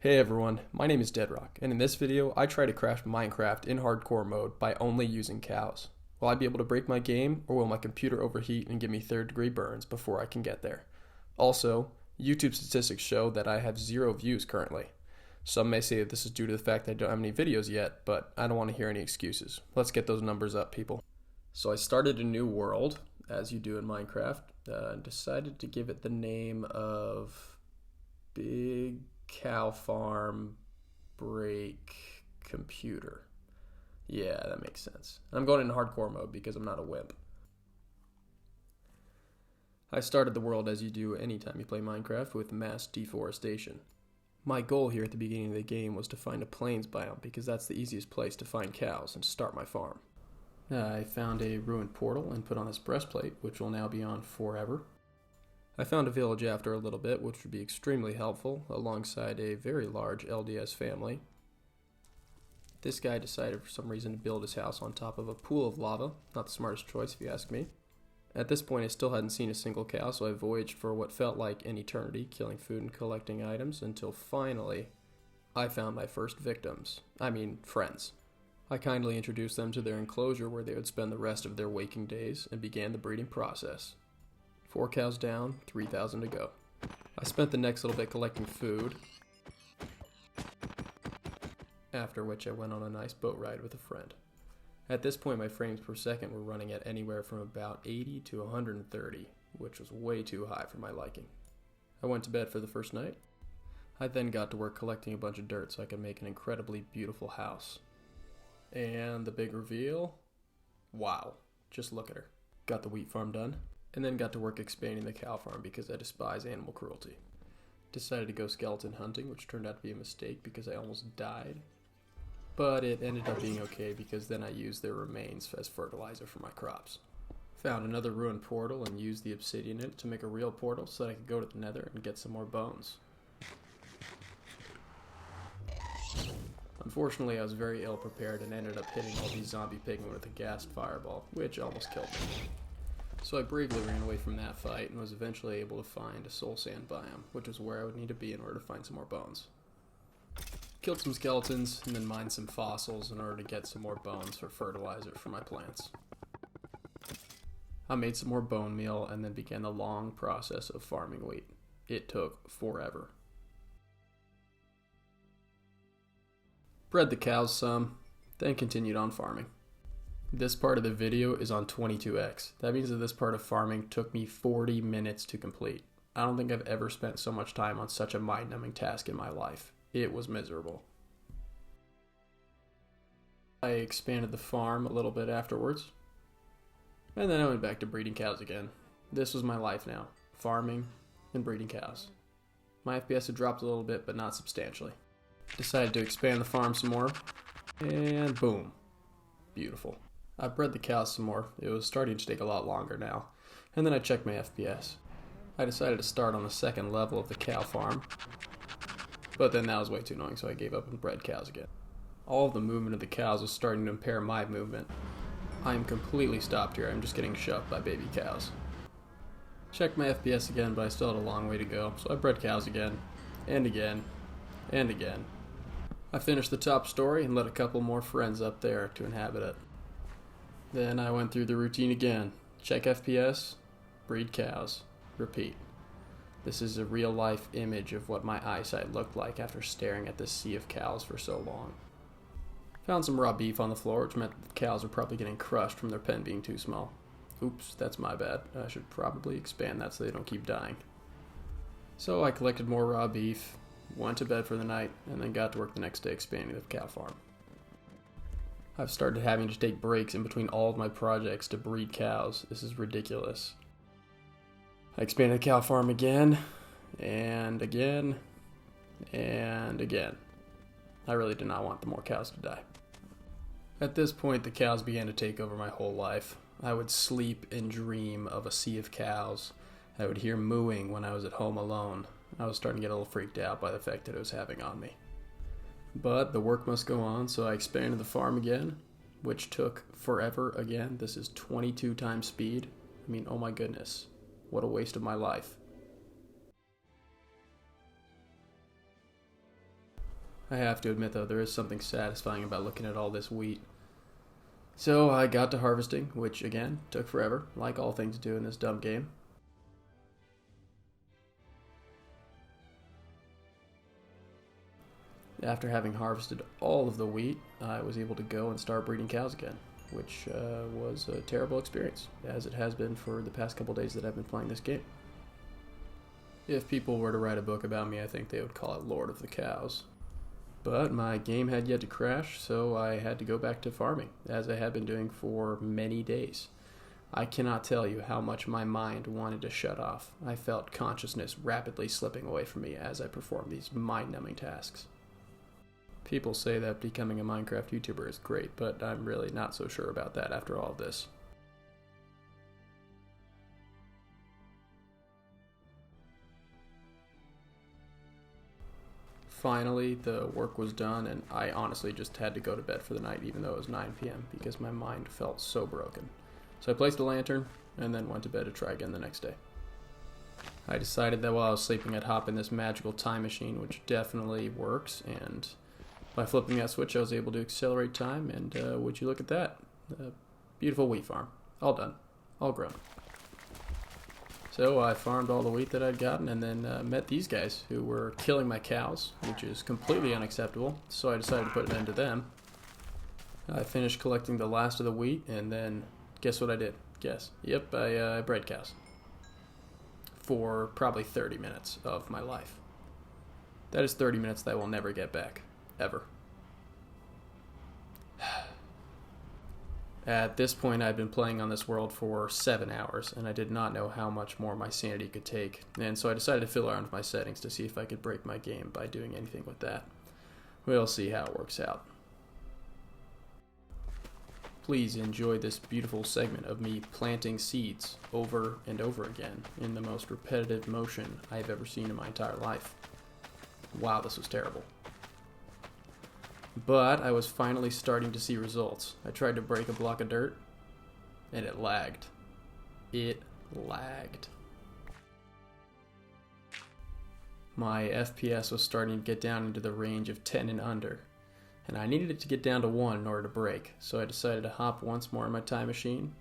Hey everyone, my name is Deadrock, and in this video I try to crash Minecraft in hardcore mode by only using cows. Will I be able to break my game, or will my computer overheat and give me third-degree burns before I can get there? Also, YouTube statistics show that I have 0 views currently. Some may say that this is due to the fact that I don't have any videos yet, but I don't want to hear any excuses. Let's get those numbers up, people. So I started a new world, as you do in Minecraft, and decided to give it the name of Big Cow Farm Break Computer. Yeah, that makes sense. I'm going into hardcore mode because I'm not a wimp. I started the world as you do anytime you play Minecraft with mass deforestation. My goal here at the beginning of the game was to find a plains biome because that's the easiest place to find cows and to start my farm. I found a ruined portal and put on this breastplate, which will now be on forever. I found a village after a little bit, which would be extremely helpful, alongside a very large LDS family. This guy decided for some reason to build his house on top of a pool of lava. Not the smartest choice if you ask me. At this point I still hadn't seen a single cow, so I voyaged for what felt like an eternity, killing food and collecting items, until finally I found my first victims. Friends. I kindly introduced them to their enclosure where they would spend the rest of their waking days, and began the breeding process. 4 cows down, 3,000 to go. I spent the next little bit collecting food, after which I went on a nice boat ride with a friend. At this point my frames per second were running at anywhere from about 80 to 130, which was way too high for my liking. I went to bed for the first night. I then got to work collecting a bunch of dirt so I could make an incredibly beautiful house. And the big reveal? Wow, just look at her. Got the wheat farm done, and then got to work expanding the cow farm because I despise animal cruelty. Decided to go skeleton hunting, which turned out to be a mistake because I almost died. But it ended up being okay because then I used their remains as fertilizer for my crops. Found another ruined portal and used the obsidian in it to make a real portal so that I could go to the nether and get some more bones. Unfortunately, I was very ill prepared and ended up hitting all these zombie pigmen with a gassed fireball, which almost killed me. So I bravely ran away from that fight and was eventually able to find a soul sand biome, which was where I would need to be in order to find some more bones. Killed some skeletons and then mined some fossils in order to get some more bones for fertilizer for my plants. I made some more bone meal and then began the long process of farming wheat. It took forever. Bred the cows some, then continued on farming. This part of the video is on 22x. That means that this part of farming took me 40 minutes to complete. I don't think I've ever spent so much time on such a mind-numbing task in my life. It was miserable. I expanded the farm a little bit afterwards, and then I went back to breeding cows again. This was my life now, farming and breeding cows. My FPS had dropped a little bit, but not substantially. Decided to expand the farm some more, and boom, beautiful. I bred the cows some more. It was starting to take a lot longer now. And then I checked my FPS. I decided to start on the second level of the cow farm. But then that was way too annoying, so I gave up and bred cows again. All of the movement of the cows was starting to impair my movement. I am completely stopped here. I'm just getting shoved by baby cows. Checked my FPS again, but I still had a long way to go. So I bred cows again, and again, and again. I finished the top story and let a couple more friends up there to inhabit it. Then I went through the routine again. Check FPS, breed cows, repeat. This is a real life image of what my eyesight looked like after staring at this sea of cows for so long. Found some raw beef on the floor, which meant that the cows were probably getting crushed from their pen being too small. Oops, that's my bad. I should probably expand that so they don't keep dying. So I collected more raw beef, went to bed for the night, and then got to work the next day expanding the cow farm. I've started having to take breaks in between all of my projects to breed cows. This is ridiculous. I expanded the cow farm again, and again, and again. I really did not want the more cows to die. At this point, the cows began to take over my whole life. I would sleep and dream of a sea of cows. I would hear mooing when I was at home alone. I was starting to get a little freaked out by the effect that it was having on me. But the work must go on, so I expanded the farm again, which took forever again. This is 22 times speed. Oh my goodness. What a waste of my life. I have to admit though, there is something satisfying about looking at all this wheat. So I got to harvesting, which again, took forever, like all things do in this dumb game. After having harvested all of the wheat, I was able to go and start breeding cows again, which was a terrible experience, as it has been for the past couple days that I've been playing this game. If people were to write a book about me, I think they would call it Lord of the Cows. But my game had yet to crash, so I had to go back to farming, as I had been doing for many days. I cannot tell you how much my mind wanted to shut off. I felt consciousness rapidly slipping away from me as I performed these mind-numbing tasks. People say that becoming a Minecraft YouTuber is great, but I'm really not so sure about that after all of this. Finally, the work was done, and I honestly just had to go to bed for the night, even though it was 9 p.m., because my mind felt so broken. So I placed a lantern, and then went to bed to try again the next day. I decided that while I was sleeping, I'd hop in this magical time machine, which definitely works, and by flipping that switch, I was able to accelerate time, and would you look at that? A beautiful wheat farm. All done. All grown. So I farmed all the wheat that I'd gotten, and then met these guys who were killing my cows, which is completely unacceptable, so I decided to put an end to them. I finished collecting the last of the wheat, and then guess what I did? Guess. Yep, I bred cows. For probably 30 minutes of my life. That is 30 minutes that I will never get back. Ever. At this point, I'd been playing on this world for 7 hours, and I did not know how much more my sanity could take, and so I decided to fiddle around with my settings to see if I could break my game by doing anything with that. We'll see how it works out. Please enjoy this beautiful segment of me planting seeds over and over again in the most repetitive motion I've ever seen in my entire life. Wow, this was terrible. But I was finally starting to see results. I tried to break a block of dirt, and it lagged. It lagged. My FPS was starting to get down into the range of 10 and under, and I needed it to get down to 1 in order to break, so I decided to hop once more in my time machine,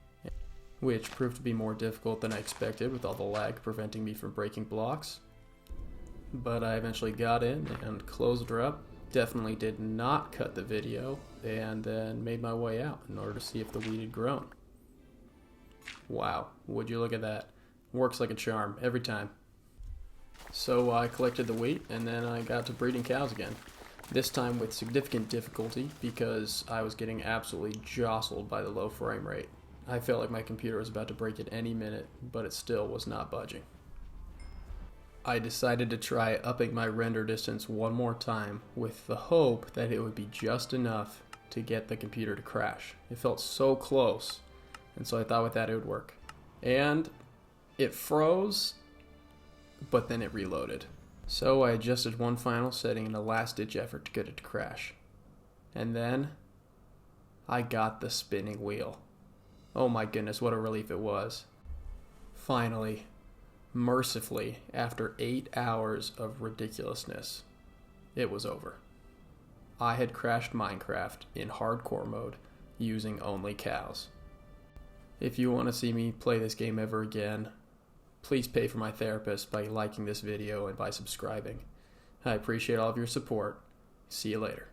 which proved to be more difficult than I expected with all the lag preventing me from breaking blocks. But I eventually got in and closed her up. Definitely did not cut the video, and then made my way out in order to see if the wheat had grown. Wow, would you look at that. Works like a charm, every time. So I collected the wheat, and then I got to breeding cows again. This time with significant difficulty, because I was getting absolutely jostled by the low frame rate. I felt like my computer was about to break at any minute, but it still was not budging. I decided to try upping my render distance one more time with the hope that it would be just enough to get the computer to crash. It felt so close, and so I thought with that it would work. And it froze, but then it reloaded. So I adjusted one final setting in a last-ditch effort to get it to crash. And then I got the spinning wheel. Oh my goodness, what a relief it was. Finally. Mercifully, after 8 hours of ridiculousness, it was over. I had crashed Minecraft in hardcore mode using only cows. If you want to see me play this game ever again, please pay for my therapist by liking this video and by subscribing. I appreciate all of your support. See you later.